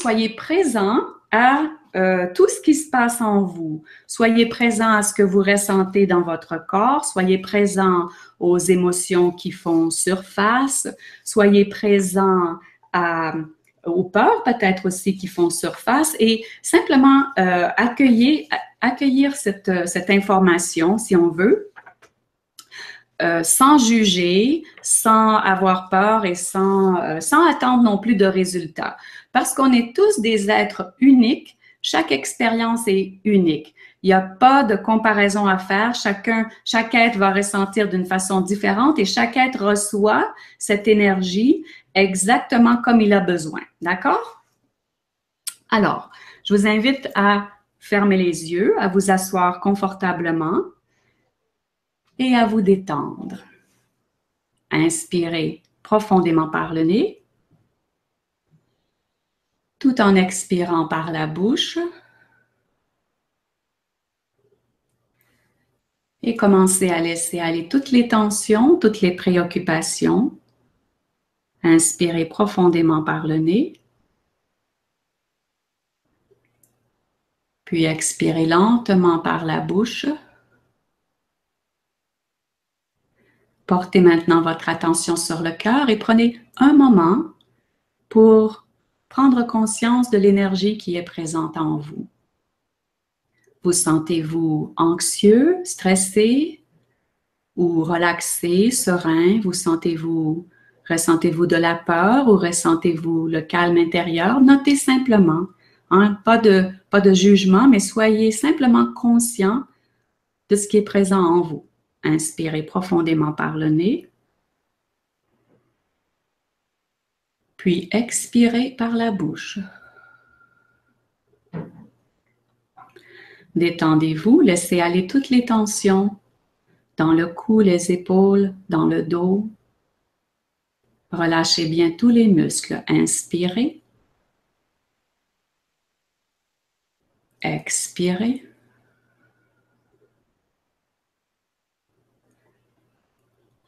soyez présent à tout ce qui se passe en vous. Soyez présent à ce que vous ressentez dans votre corps. Soyez présent aux émotions qui font surface. Soyez présent aux peurs peut-être aussi qui font surface et simplement accueillir cette information, si on veut, sans juger, sans avoir peur et sans attendre non plus de résultats. Parce qu'on est tous des êtres uniques, chaque expérience est unique. Il n'y a pas de comparaison à faire. Chaque être va ressentir d'une façon différente et chaque être reçoit cette énergie exactement comme il a besoin. D'accord? Alors, je vous invite à fermer les yeux, à vous asseoir confortablement et à vous détendre. Inspirez profondément par le nez, tout en expirant par la bouche. Et commencez à laisser aller toutes les tensions, toutes les préoccupations. Inspirez profondément par le nez. Puis expirez lentement par la bouche. Portez maintenant votre attention sur le cœur et prenez un moment pour prendre conscience de l'énergie qui est présente en vous. Vous sentez-vous anxieux, stressé ou relaxé, serein? Ressentez-vous de la peur ou ressentez-vous le calme intérieur? Notez simplement, hein, pas de jugement, mais soyez simplement conscient de ce qui est présent en vous. Inspirez profondément par le nez, puis expirez par la bouche. Détendez-vous, laissez aller toutes les tensions dans le cou, les épaules, dans le dos. Relâchez bien tous les muscles. Inspirez. Expirez.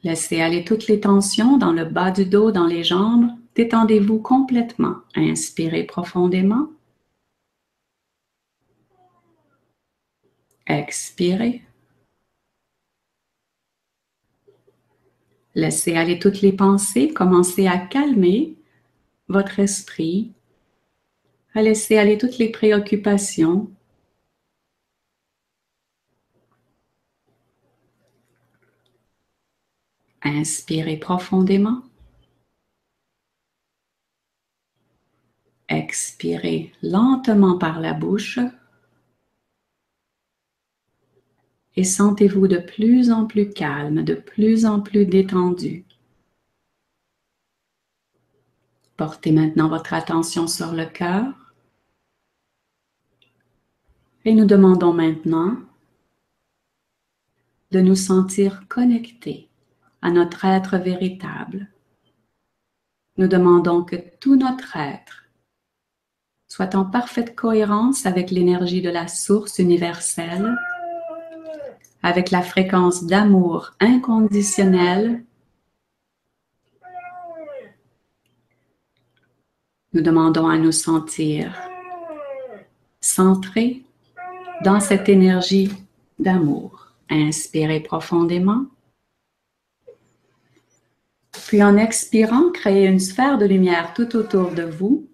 Laissez aller toutes les tensions dans le bas du dos, dans les jambes. Détendez-vous complètement. Inspirez profondément. Expirez. Laissez aller toutes les pensées. Commencez à calmer votre esprit, à laisser aller toutes les préoccupations. Inspirez profondément. Expirez lentement par la bouche. Et sentez-vous de plus en plus calme, de plus en plus détendu. Portez maintenant votre attention sur le cœur. Et nous demandons maintenant de nous sentir connectés à notre être véritable. Nous demandons que tout notre être soit en parfaite cohérence avec l'énergie de la source universelle, avec la fréquence d'amour inconditionnel. Nous demandons à nous sentir centrés dans cette énergie d'amour. Inspirez profondément. Puis en expirant, créez une sphère de lumière tout autour de vous,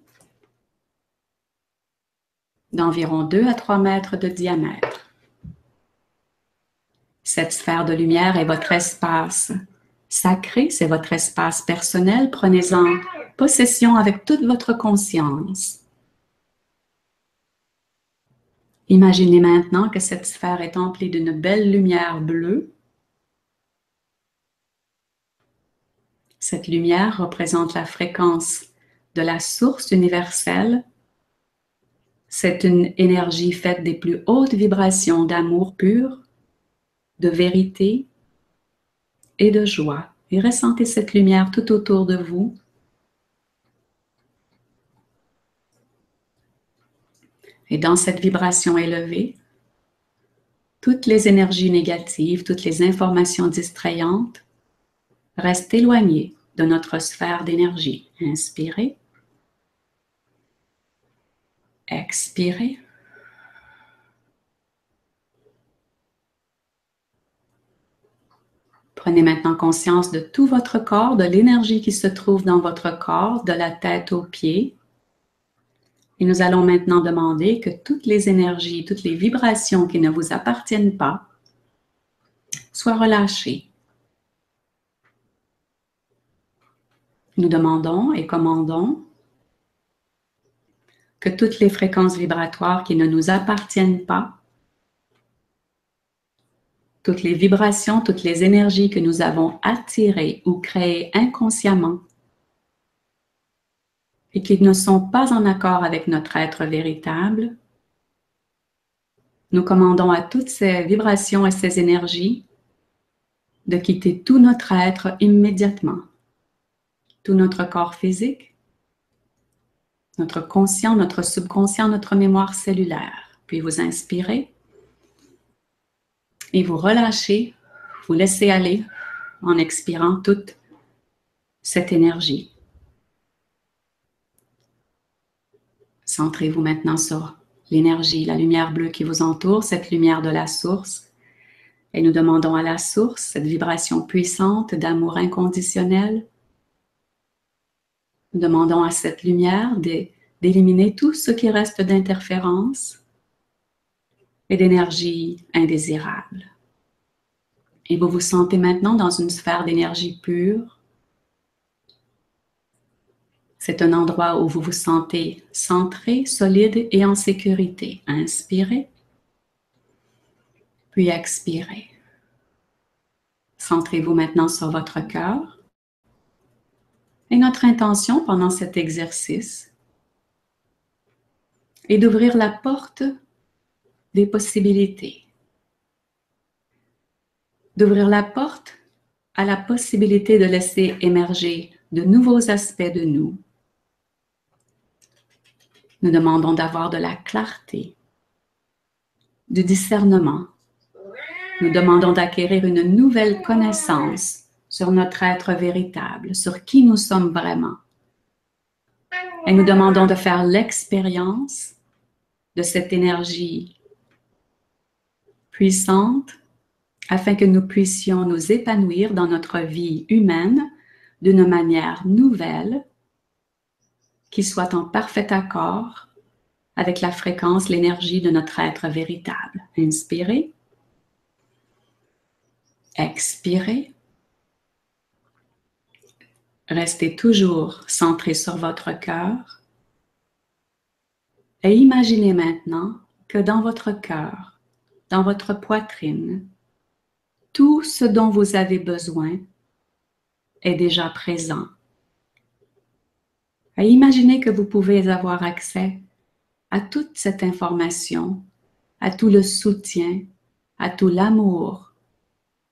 d'environ 2 à 3 mètres de diamètre. Cette sphère de lumière est votre espace sacré, c'est votre espace personnel. Prenez-en possession avec toute votre conscience. Imaginez maintenant que cette sphère est emplie d'une belle lumière bleue. Cette lumière représente la fréquence de la source universelle. C'est une énergie faite des plus hautes vibrations d'amour pur, de vérité et de joie. Et ressentez cette lumière tout autour de vous. Et dans cette vibration élevée, toutes les énergies négatives, toutes les informations distrayantes restent éloignées de notre sphère d'énergie. Inspirez. Expirez. Prenez maintenant conscience de tout votre corps, de l'énergie qui se trouve dans votre corps, de la tête aux pieds. Et nous allons maintenant demander que toutes les énergies, toutes les vibrations qui ne vous appartiennent pas soient relâchées. Nous demandons et commandons que toutes les fréquences vibratoires qui ne nous appartiennent pas, toutes les vibrations, toutes les énergies que nous avons attirées ou créées inconsciemment et qui ne sont pas en accord avec notre être véritable, nous commandons à toutes ces vibrations et ces énergies de quitter tout notre être immédiatement, tout notre corps physique, notre conscient, notre subconscient, notre mémoire cellulaire. Puis vous inspirez et vous relâchez, vous laissez aller en expirant toute cette énergie. Centrez-vous maintenant sur l'énergie, la lumière bleue qui vous entoure, cette lumière de la source. Et nous demandons à la source, cette vibration puissante d'amour inconditionnel, nous demandons à cette lumière d'éliminer tout ce qui reste d'interférence et d'énergie indésirable. Et vous vous sentez maintenant dans une sphère d'énergie pure. C'est un endroit où vous vous sentez centré, solide et en sécurité. Inspirez, puis expirez. Centrez-vous maintenant sur votre cœur. Et notre intention pendant cet exercice est d'ouvrir la porte des possibilités. D'ouvrir la porte à la possibilité de laisser émerger de nouveaux aspects de nous. Nous demandons d'avoir de la clarté, du discernement. Nous demandons d'acquérir une nouvelle connaissance sur notre être véritable, sur qui nous sommes vraiment. Et nous demandons de faire l'expérience de cette énergie puissante afin que nous puissions nous épanouir dans notre vie humaine d'une manière nouvelle qui soit en parfait accord avec la fréquence, l'énergie de notre être véritable. Inspirez. Expirez. Restez toujours centré sur votre cœur. Et imaginez maintenant que dans votre cœur, dans votre poitrine, tout ce dont vous avez besoin est déjà présent. Et imaginez que vous pouvez avoir accès à toute cette information, à tout le soutien, à tout l'amour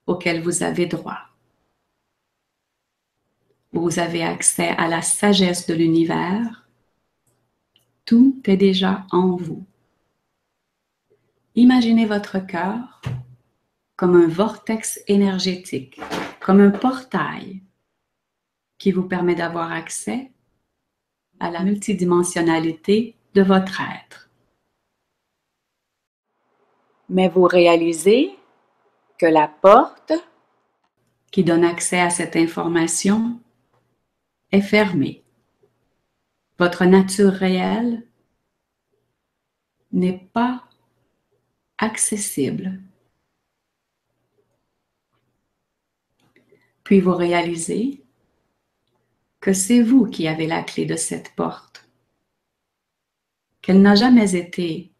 auquel vous avez droit. Vous avez accès à la sagesse de l'univers. Tout est déjà en vous. Imaginez votre cœur comme un vortex énergétique, comme un portail qui vous permet d'avoir accès à la multidimensionnalité de votre être. Mais vous réalisez que la porte qui donne accès à cette information est fermée. Votre nature réelle n'est pas accessible. Puis vous réalisez que c'est vous qui avez la clé de cette porte, qu'elle n'a jamais été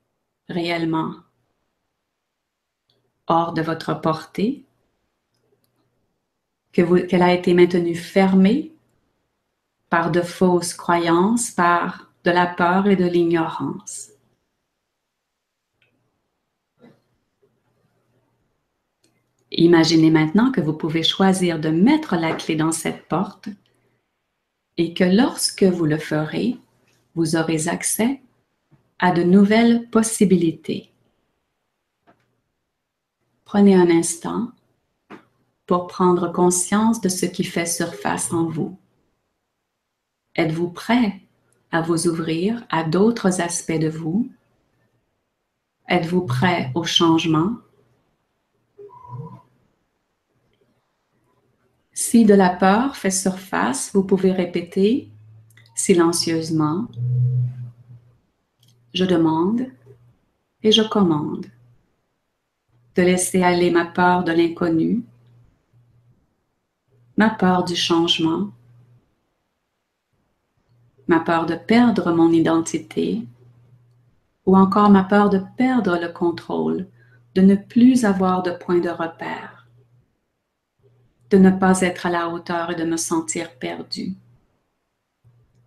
réellement hors de votre portée, qu'elle a été maintenue fermée par de fausses croyances, par de la peur et de l'ignorance. Imaginez maintenant que vous pouvez choisir de mettre la clé dans cette porte et que lorsque vous le ferez, vous aurez accès à de nouvelles possibilités. Prenez un instant pour prendre conscience de ce qui fait surface en vous. Êtes-vous prêt à vous ouvrir à d'autres aspects de vous? Êtes-vous prêt au changement? Si de la peur fait surface, vous pouvez répéter silencieusement: je demande et je commande de laisser aller ma peur de l'inconnu, ma peur du changement, ma peur de perdre mon identité, ou encore ma peur de perdre le contrôle, de ne plus avoir de point de repère, de ne pas être à la hauteur et de me sentir perdu.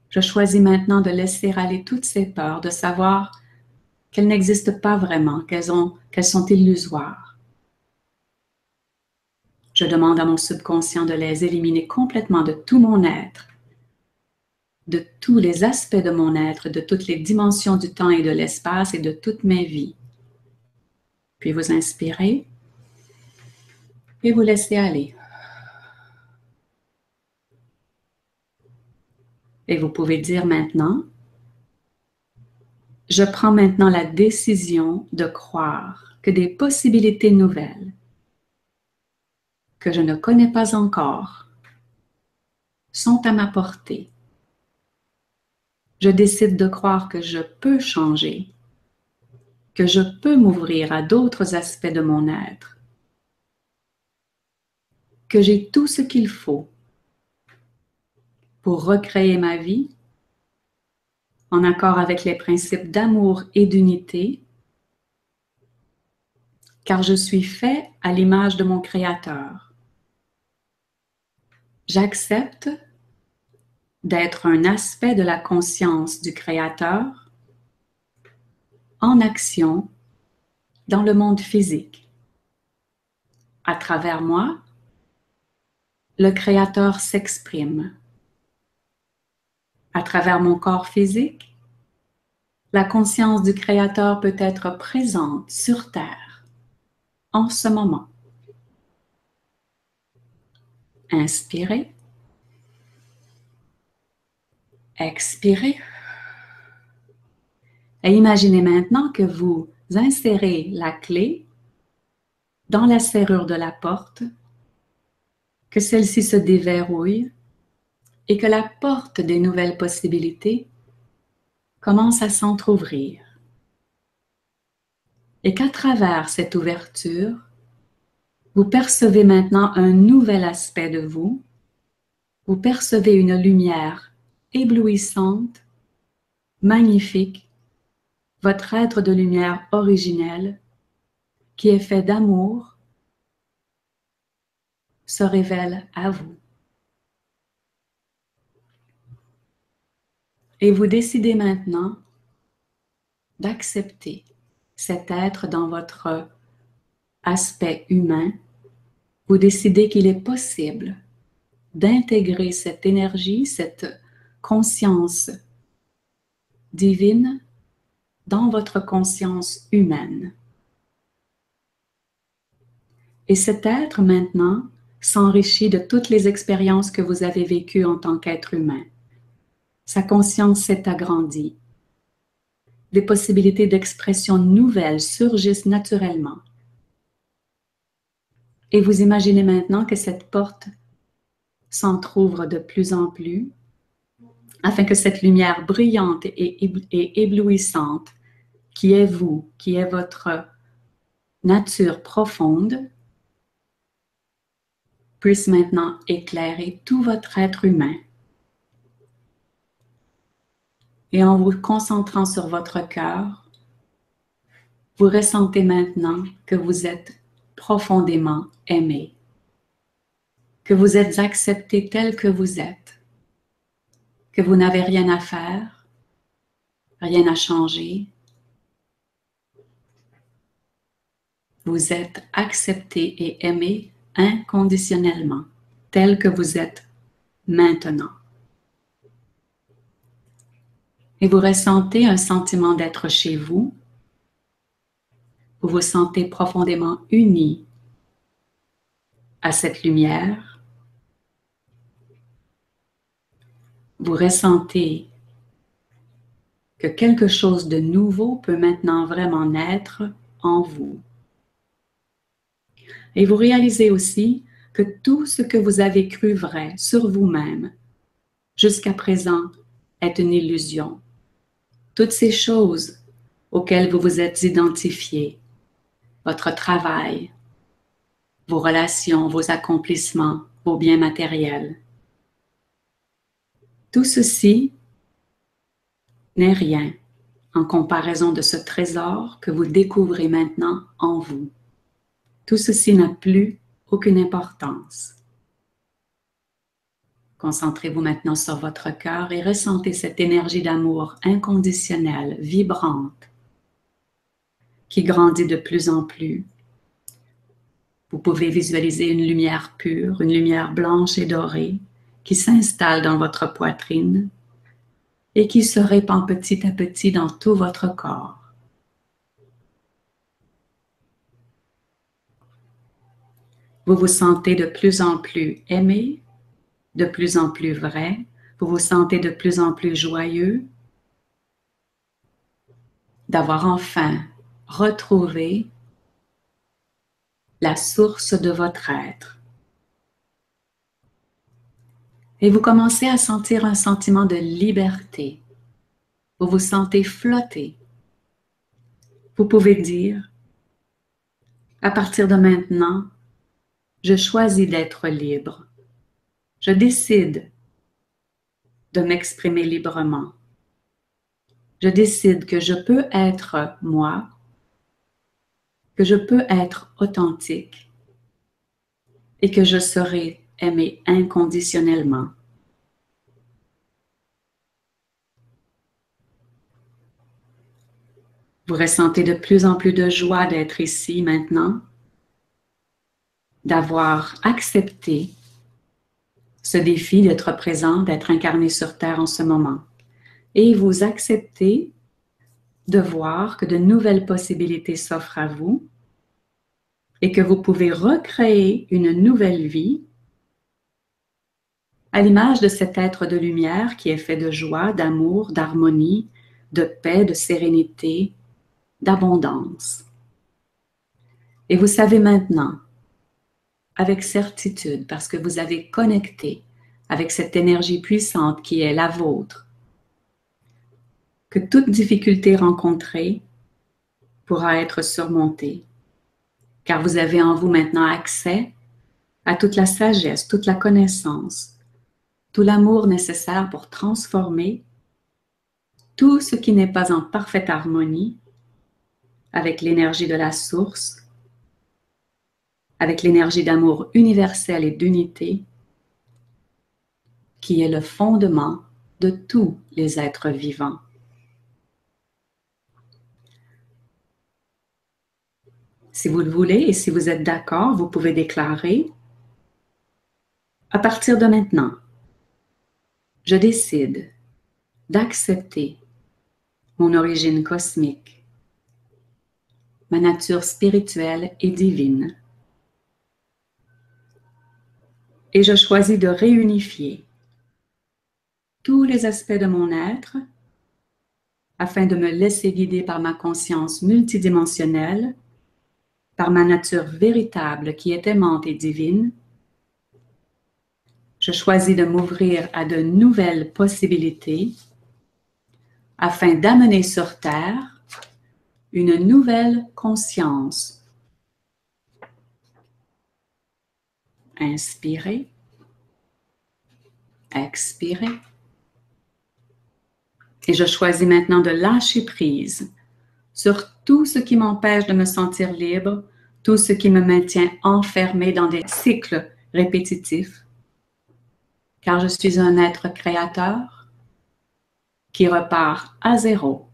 Je choisis maintenant de laisser aller toutes ces peurs, de savoir qu'elles n'existent pas vraiment, qu'elles sont illusoires. Je demande à mon subconscient de les éliminer complètement de tout mon être, de tous les aspects de mon être, de toutes les dimensions du temps et de l'espace et de toute ma vie. Puis vous inspirez et vous laissez aller. Et vous pouvez dire maintenant: je prends maintenant la décision de croire que des possibilités nouvelles que je ne connais pas encore sont à ma portée. Je décide de croire que je peux changer, que je peux m'ouvrir à d'autres aspects de mon être, que j'ai tout ce qu'il faut pour recréer ma vie en accord avec les principes d'amour et d'unité, car je suis fait à l'image de mon Créateur. J'accepte d'être un aspect de la conscience du Créateur en action dans le monde physique. À travers moi, le Créateur s'exprime. À travers mon corps physique, la conscience du Créateur peut être présente sur Terre en ce moment. Inspirez. Expirez. Et imaginez maintenant que vous insérez la clé dans la serrure de la porte, que celle-ci se déverrouille et que la porte des nouvelles possibilités commence à s'entrouvrir. Et qu'à travers cette ouverture, vous percevez maintenant un nouvel aspect de vous. Vous percevez une lumière éblouissante, magnifique, votre être de lumière originel, qui est fait d'amour, se révèle à vous. Et vous décidez maintenant d'accepter cet être dans votre aspect humain. Vous décidez qu'il est possible d'intégrer cette énergie, cette conscience divine dans votre conscience humaine. Et cet être maintenant s'enrichit de toutes les expériences que vous avez vécues en tant qu'être humain. Sa conscience s'est agrandie. Des possibilités d'expression nouvelles surgissent naturellement. Et vous imaginez maintenant que cette porte s'entrouvre de plus en plus, afin que cette lumière brillante et éblouissante, qui est vous, qui est votre nature profonde, puisse maintenant éclairer tout votre être humain. Et en vous concentrant sur votre cœur, vous ressentez maintenant que vous êtes profondément aimé, que vous êtes accepté tel que vous êtes, que vous n'avez rien à faire, rien à changer. Vous êtes accepté et aimé inconditionnellement, tel que vous êtes maintenant. Et vous ressentez un sentiment d'être chez vous. Vous vous sentez profondément uni à cette lumière. Vous ressentez que quelque chose de nouveau peut maintenant vraiment naître en vous. Et vous réalisez aussi que tout ce que vous avez cru vrai sur vous-même jusqu'à présent est une illusion. Toutes ces choses auxquelles vous vous êtes identifié, votre travail, vos relations, vos accomplissements, vos biens matériels, tout ceci n'est rien en comparaison de ce trésor que vous découvrez maintenant en vous. Tout ceci n'a plus aucune importance. Concentrez-vous maintenant sur votre cœur et ressentez cette énergie d'amour inconditionnelle, vibrante, qui grandit de plus en plus. Vous pouvez visualiser une lumière pure, une lumière blanche et dorée qui s'installe dans votre poitrine et qui se répand petit à petit dans tout votre corps. Vous vous sentez de plus en plus aimé, de plus en plus vrai, vous vous sentez de plus en plus joyeux d'avoir enfin retrouvé la source de votre être. Et vous commencez à sentir un sentiment de liberté. Vous vous sentez flotter. Vous pouvez dire, à partir de maintenant, je choisis d'être libre. Je décide de m'exprimer librement. Je décide que je peux être moi, que je peux être authentique et que je serai aimé inconditionnellement. Vous ressentez de plus en plus de joie d'être ici maintenant, d'avoir accepté ce défi d'être présent, d'être incarné sur Terre en ce moment. Et vous acceptez de voir que de nouvelles possibilités s'offrent à vous et que vous pouvez recréer une nouvelle vie à l'image de cet être de lumière qui est fait de joie, d'amour, d'harmonie, de paix, de sérénité, d'abondance. Et vous savez maintenant, avec certitude, parce que vous avez connecté avec cette énergie puissante qui est la vôtre, que toute difficulté rencontrée pourra être surmontée, car vous avez en vous maintenant accès à toute la sagesse, toute la connaissance, tout l'amour nécessaire pour transformer tout ce qui n'est pas en parfaite harmonie avec l'énergie de la source, avec l'énergie d'amour universel et d'unité, qui est le fondement de tous les êtres vivants. Si vous le voulez et si vous êtes d'accord, vous pouvez déclarer « À partir de maintenant, je décide d'accepter mon origine cosmique, ma nature spirituelle et divine, et je choisis de réunifier tous les aspects de mon être afin de me laisser guider par ma conscience multidimensionnelle, par ma nature véritable qui est aimante et divine. Je choisis de m'ouvrir à de nouvelles possibilités afin d'amener sur Terre une nouvelle conscience. Inspirez, expirez. Et je choisis maintenant de lâcher prise sur tout ce qui m'empêche de me sentir libre, tout ce qui me maintient enfermé dans des cycles répétitifs, car je suis un être créateur qui repart à zéro.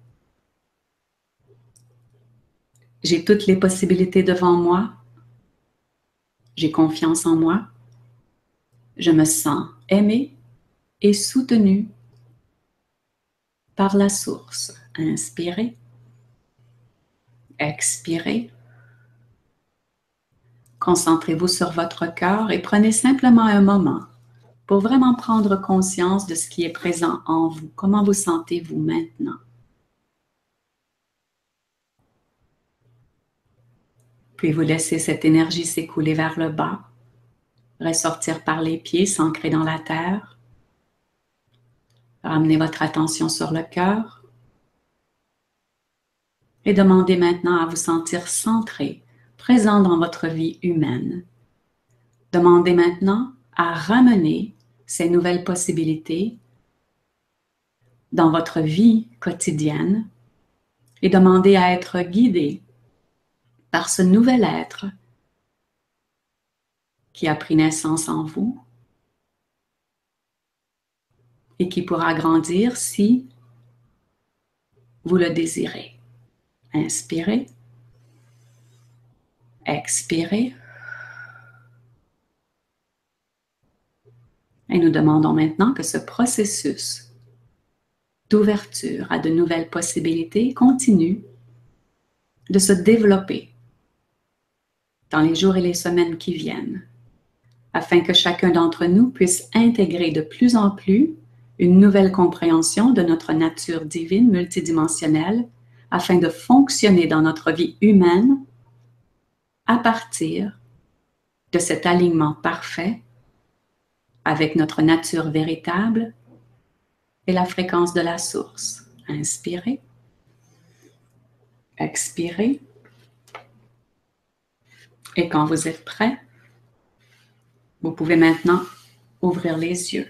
J'ai toutes les possibilités devant moi. J'ai confiance en moi. Je me sens aimée et soutenue par la source. Inspirez. Expirez. Concentrez-vous sur votre cœur et prenez simplement un moment pour vraiment prendre conscience de ce qui est présent en vous. Comment vous sentez-vous maintenant? Puis vous laissez cette énergie s'écouler vers le bas, ressortir par les pieds, s'ancrer dans la terre. Ramenez votre attention sur le cœur et demandez maintenant à vous sentir centré, présent dans votre vie humaine. Demandez maintenant à ramener ces nouvelles possibilités dans votre vie quotidienne et demandez à être guidé par ce nouvel être qui a pris naissance en vous et qui pourra grandir si vous le désirez. Inspirez, expirez et nous demandons maintenant que ce processus d'ouverture à de nouvelles possibilités continue de se développer dans les jours et les semaines qui viennent, afin que chacun d'entre nous puisse intégrer de plus en plus une nouvelle compréhension de notre nature divine multidimensionnelle, afin de fonctionner dans notre vie humaine à partir de cet alignement parfait avec notre nature véritable et la fréquence de la source. Inspirez, expirez, et quand vous êtes prêt, vous pouvez maintenant ouvrir les yeux.